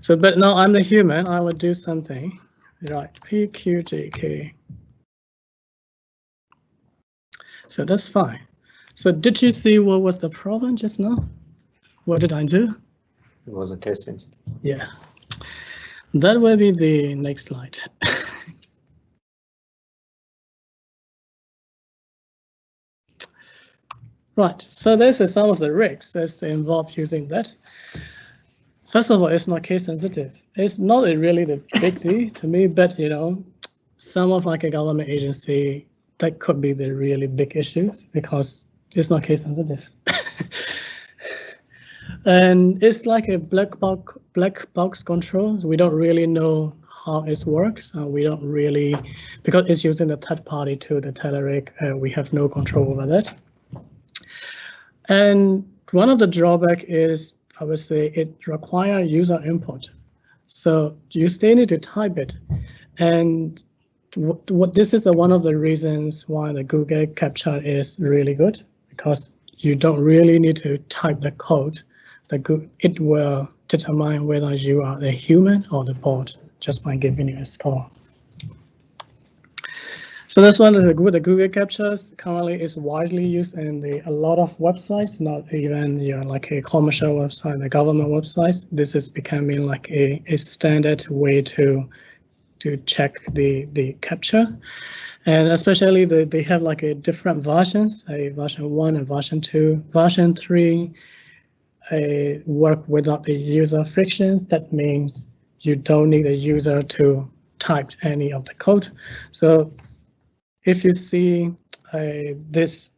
[SPEAKER 4] So, but now I'm the human, I will do something. Right, PQJK. So that's fine. So did you see what was the problem just now? What did I do?
[SPEAKER 5] It was a case instance.
[SPEAKER 4] Yeah. That will be the next slide. Right, so this is some of the risks that's involved using that. First of all, it's not case sensitive. It's not really the big deal to me, but you know, some of like a government agency, that could be the really big issues because it's not case sensitive. And it's like a black box control. We don't really know how it works. We don't really, because it's using the third party to the Telerik, we have no control over that. And one of the drawback is, I would say, it requires user input. So you still need to type it. And what this is one of the reasons why the Google CAPTCHA is really good, because you don't really need to type the code. It will determine whether you are the human or the bot just by giving you a score. So that's one of the Google CAPTCHAs currently is widely used in a lot of websites, not even like a commercial website, the government websites. This is becoming like a standard way to check the CAPTCHA. And especially they have like a different versions, a version 1 and version 2. Version 3 work without the user frictions. That means you don't need a user to type any of the code. So if you see this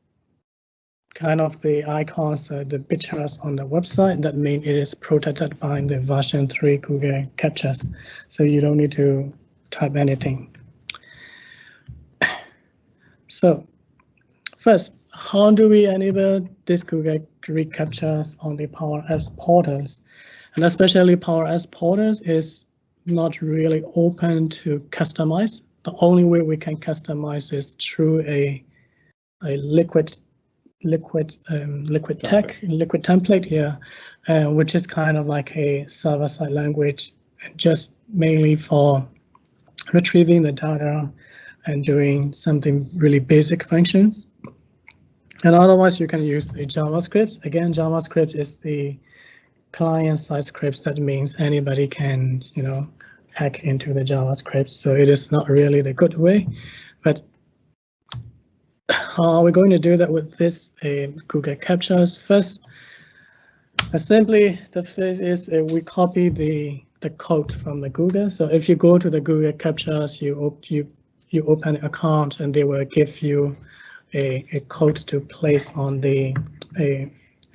[SPEAKER 4] kind of the icons, the pictures on the website, that means it is protected by the version 3 Google CAPTCHAs. So you don't need to type anything. So first, how do we enable this Google reCAPTCHAs on the Power Apps portals? And especially Power Apps portals is not really open to customize. The only way we can customize is through a liquid template here, which is kind of like a server-side language, just mainly for retrieving the data and doing something really basic functions. And otherwise, you can use the JavaScript. Again, JavaScript is the client-side scripts. That means anybody can, hack into the JavaScript. So it is not really the good way. But how are we going to do that with this Google CAPTCHAs? First, simply the first is we copy the code from the Google. So if you go to the Google CAPTCHAs, you open an account and they will give you a code to place on the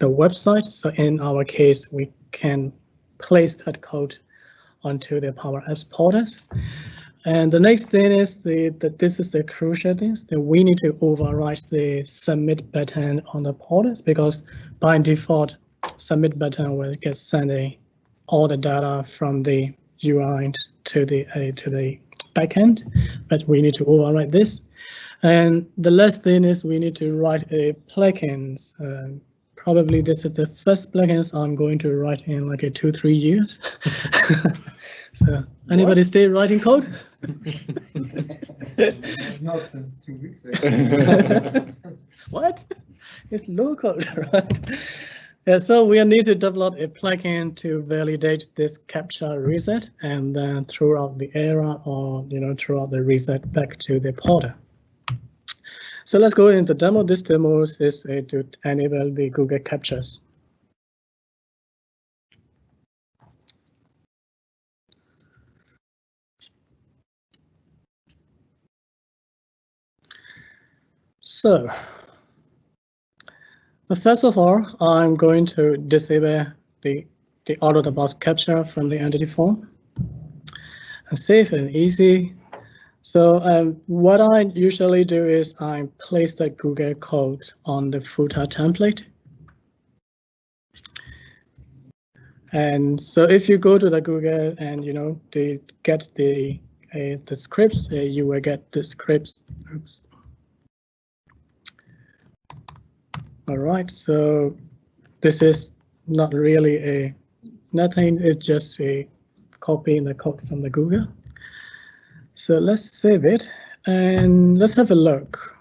[SPEAKER 4] website. So in our case, we can place that code onto the Power Apps portals. And the next thing is that this is the crucial thing, that we need to override the submit button on the portals, because by default, submit button will get sent all the data from the UI to the backend, but we need to override this. And the last thing is we need to write a plugins probably this is the first plugins I'm going to write in like a 2-3 years. So anybody still writing code?
[SPEAKER 3] Not since 2 weeks ago.
[SPEAKER 4] What? It's low code, right? Yeah, so we need to develop a plugin to validate this CAPTCHA reset and then throughout the error or throughout the reset back to the porter. So let's go into demo. This demo is to enable the Google CAPTCHAs. So, first of all, I'm going to disable the out-of-the-box capture from the entity form. And safe and easy. So what I usually do is I place the Google code on the footer template. And so if you go to the Google and they get the scripts, you will get the scripts. Oops. All right, so this is not really nothing, it's just a copying the code from the Google. So let's save it and let's have a look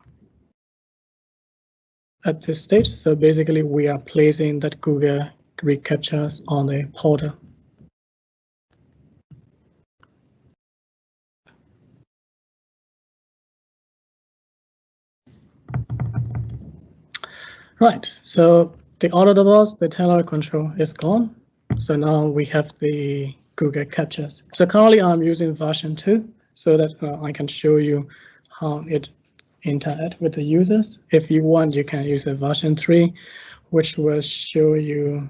[SPEAKER 4] at this stage. So basically we are placing that Google reCAPTCHAs on a portal. Right, so the out-of-the-box, the teller control is gone. So now we have the Google CAPTCHAs. So currently I'm using version 2 so that I can show you how it interacts with the users. If you want, you can use a version 3, which will show you,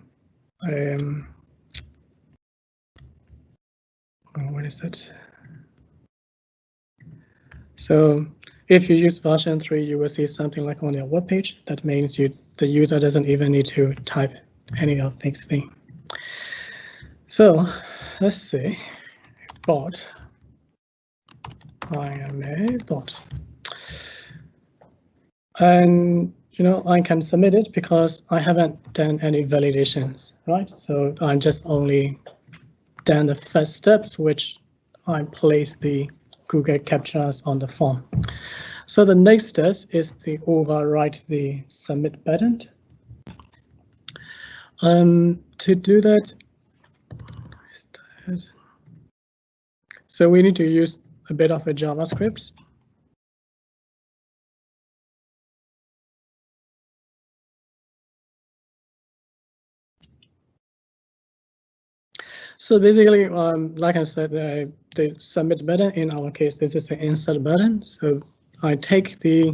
[SPEAKER 4] what is that? So if you use version 3, you will see something like on your web page. That means the user doesn't even need to type any of these things. So let's see, bot. I am a bot. And I can submit it because I haven't done any validations, right? So I'm just only done the first steps, which I place the Google CAPTCHAs on the form. So the next step is to overwrite the submit button. To do that, so we need to use a bit of a JavaScript. So basically, like I said, the submit button, in our case, this is the insert button. So I take the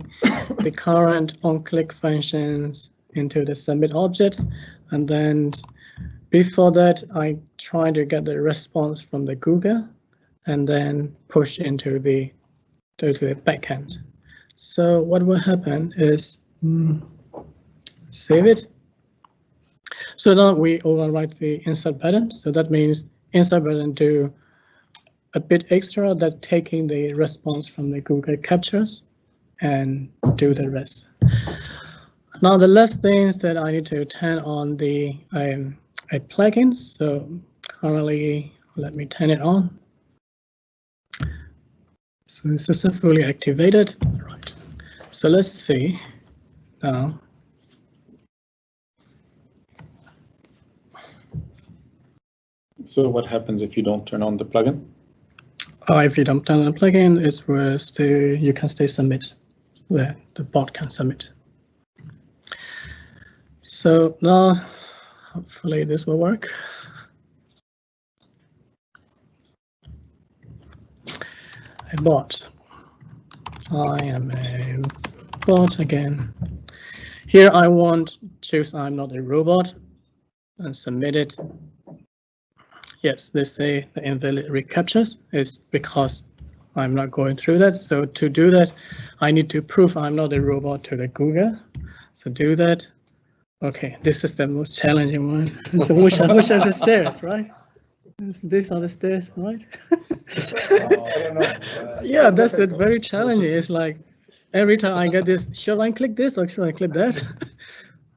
[SPEAKER 4] current on-click functions into the submit object, and then before that, I try to get the response from the Google, and then push into the backend. So what will happen is save it. So now we overwrite the insert button. So that means insert button do a bit extra, that taking the response from the Google CAPTCHAs and do the rest. Now the last things that I need to turn on the plugins. So currently, let me turn it on. So it's successfully activated. Right. So let's see now.
[SPEAKER 1] So what happens if you don't turn on the plugin?
[SPEAKER 4] If you don't turn on the plugin, it will stay, you can stay submit. The bot can submit. So now, hopefully this will work. A bot. I am a bot again. Here I want choose I'm not a robot and submit it. Yes, they say the invalid reCAPTCHAs is because I'm not going through that. So to do that, I need to prove I'm not a robot to the Google. So do that. Okay, this is the most challenging one. So which are the stairs, right? These are the stairs, right?
[SPEAKER 5] I don't know.
[SPEAKER 4] Yeah, that's it. Very challenging. It's like every time I get this, should I click this or should I click that?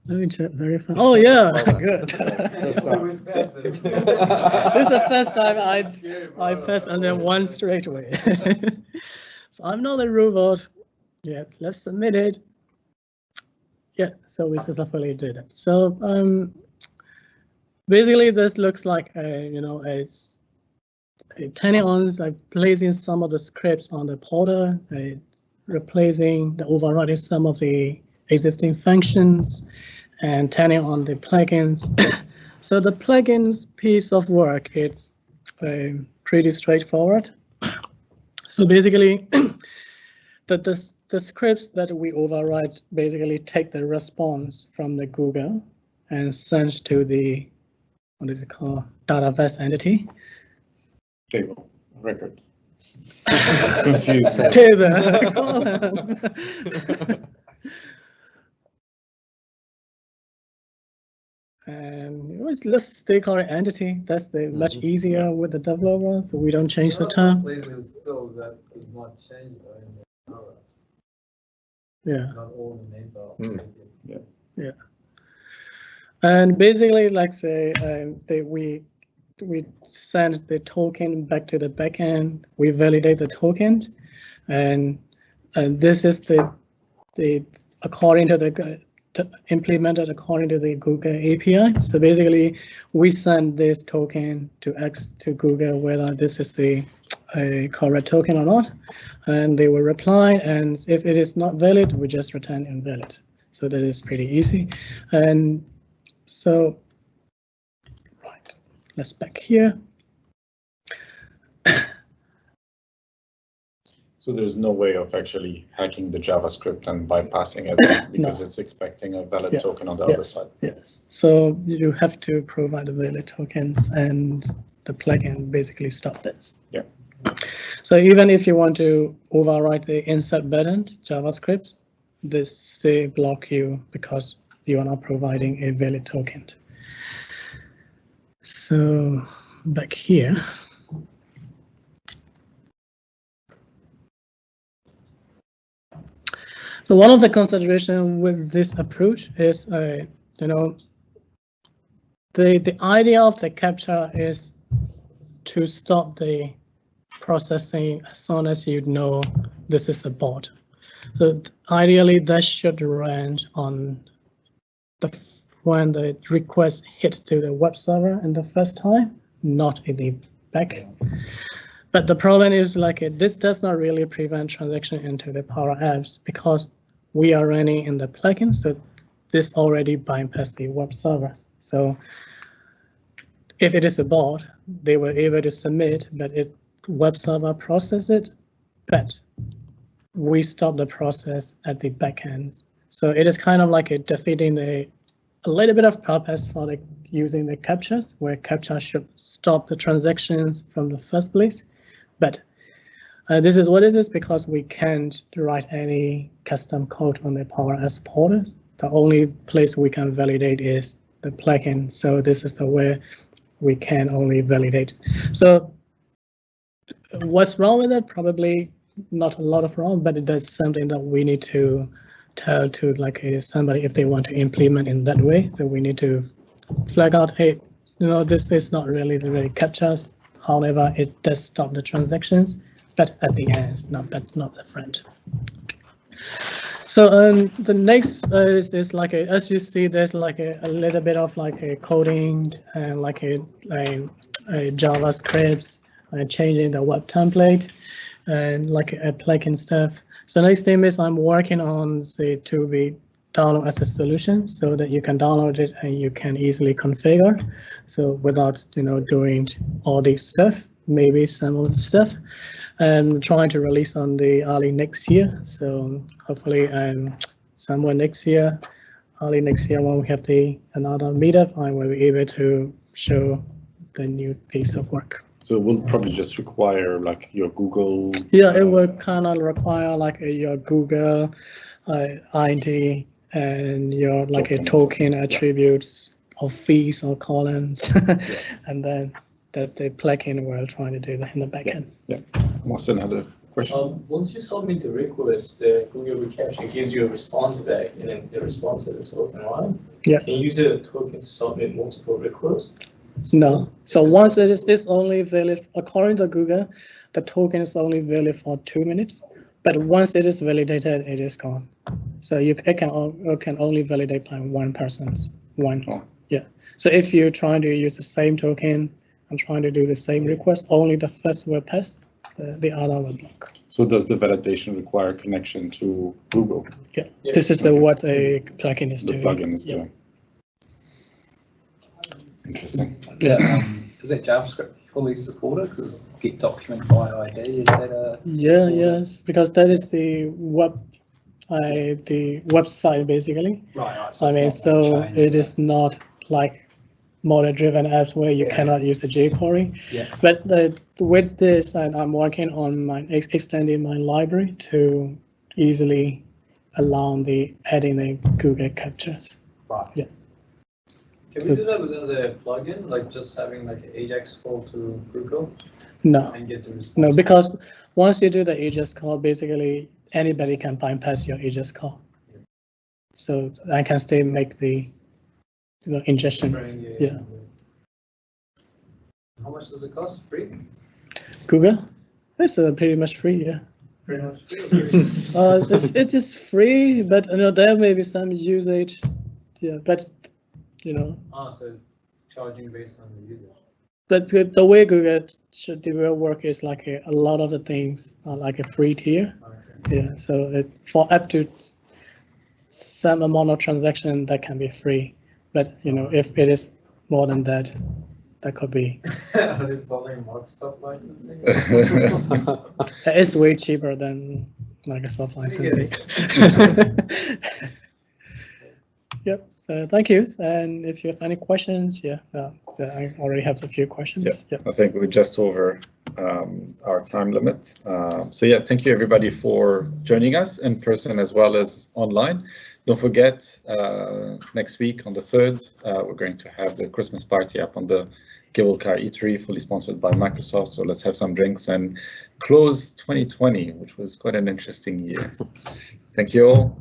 [SPEAKER 4] Let me check very fast. Oh yeah, good.
[SPEAKER 3] You always pass this.
[SPEAKER 4] This is the first time I passed and then one straight away. So I'm not a robot. Yeah, let's submit it. Yeah, so we successfully did it. So basically this looks like it's turning on, like placing some of the scripts on the portal, replacing the overriding some of the existing functions, and turning on the plugins. So the plugins piece of work, it's pretty straightforward. So basically, the scripts that we override basically take the response from the Google and send to the, what is it called, database entity.
[SPEAKER 1] Table, record. Confused.
[SPEAKER 4] Table. And let's stay current entity. That's the much easier with the developer, so we don't change the term.
[SPEAKER 3] Places still that is not changed in the paragraphs.
[SPEAKER 4] Yeah.
[SPEAKER 3] Not all the names are.
[SPEAKER 4] Yeah. And basically, like say, we send the token back to the backend. We validate the token, and this is the according to the implemented according to the Google API. So basically, we send this token to Google whether this is the correct token or not, and they will reply. And if it is not valid, we just return invalid. So that is pretty easy. And so, right, let's back here.
[SPEAKER 1] So there's no way of actually hacking the JavaScript and bypassing it because it's expecting a valid token on the other side.
[SPEAKER 4] Yes. So you have to provide the valid tokens, and the plugin basically stopped it.
[SPEAKER 1] Yeah.
[SPEAKER 4] So even if you want to overwrite the insert button JavaScript, they block you because you are not providing a valid token. So back here. So one of the considerations with this approach is, the idea of the CAPTCHA is to stop the processing as soon as you know this is the bot. So ideally, that should run on when the request hits to the web server in the first time, not in the back. But the problem is this does not really prevent transaction into the Power Apps because we are running in the plugin, so this already bypassed the web servers. So if it is a bot, they were able to submit, but web server process it, but we stop the process at the backend. So it is kind of like defeating a little bit of purpose for using the CAPTCHAs, where CAPTCHA should stop the transactions from the first place. But this is what it is because we can't write any custom code on the Power Apps portal. The only place we can validate is the plugin. So this is the way we can only validate. So what's wrong with it? Probably not a lot of wrong, but that's something that we need to tell to somebody if they want to implement in that way. So we need to flag out, hey, this is not really the CAPTCHAs. However, it does stop the transactions, but at the end, not the front. So the next is as you see, there's a little bit of a coding and a JavaScript, changing the web template and a plugin stuff. So next thing is I'm working on to be download as a solution so that you can download it and you can easily configure. So without doing all this stuff, maybe some of the stuff. I'm trying to release on the early next year. So hopefully somewhere next year, early next year when we have another meetup, I will be able to show the new piece of work.
[SPEAKER 1] So it will probably just require your Google.
[SPEAKER 4] Yeah, it will kind of require your Google ID and your a token attributes of fees or columns, and then that the plugin will try to do that in the backend.
[SPEAKER 1] Yeah. Mohsen had a question.
[SPEAKER 6] Once you submit the request, the Google reCAPTCHA gives you a response back, and then the response is a token, right?
[SPEAKER 4] Yeah.
[SPEAKER 6] Can you use the token to submit multiple requests?
[SPEAKER 4] No. So once it's only valid, according to Google, the token is only valid for 2 minutes. But once it is validated, it is gone. So it can only validate by one person's one.
[SPEAKER 1] Oh.
[SPEAKER 4] Yeah. So if you're trying to use the same token and trying to do the same request, only the first will pass, the other will block.
[SPEAKER 1] So does the validation require connection to Google?
[SPEAKER 4] Yeah. This is what a plugin is doing.
[SPEAKER 1] The plugin is doing. Interesting.
[SPEAKER 4] Yeah.
[SPEAKER 3] Does that JavaScript fully support it? Because get document by ID, is that a...
[SPEAKER 4] Yeah, yes, because that is the website basically.
[SPEAKER 3] Right.
[SPEAKER 4] I mean, so it is not like model-driven apps where you cannot use the jQuery.
[SPEAKER 3] Yeah.
[SPEAKER 4] But with this, I'm working on extending my library to easily allow adding the Google captchas.
[SPEAKER 3] Right.
[SPEAKER 4] Yeah.
[SPEAKER 3] Can we do that with another plugin, like just having like an AJAX call to Google
[SPEAKER 4] No,
[SPEAKER 3] and get the response?
[SPEAKER 4] no, because once you do the AJAX call, basically anybody can bypass your AJAX call. So I can still make the ingestions. Yeah.
[SPEAKER 3] How much does it cost? Free?
[SPEAKER 4] Google? It's pretty much free, yeah.
[SPEAKER 3] Pretty much free.
[SPEAKER 4] It is free, but there may be some usage. Yeah, but
[SPEAKER 3] So charging based on the user.
[SPEAKER 4] but the way Google should work is like a lot of the things are like a free tier.
[SPEAKER 3] Okay.
[SPEAKER 4] Yeah, so for up to some amount of transaction that can be free, but if it is more than that, that could be.
[SPEAKER 3] Are they following Microsoft licensing?
[SPEAKER 4] It's way cheaper than Microsoft licensing. Yep. So thank you. And if you have any questions, I already have a few questions.
[SPEAKER 1] Yeah. I think we're just over our time limit. So yeah, thank you everybody for joining us in person as well as online. Don't forget, next week on the 3rd, we're going to have the Christmas party up on the Cable Car E3, fully sponsored by Microsoft. So let's have some drinks and close 2020, which was quite an interesting year. Thank you all.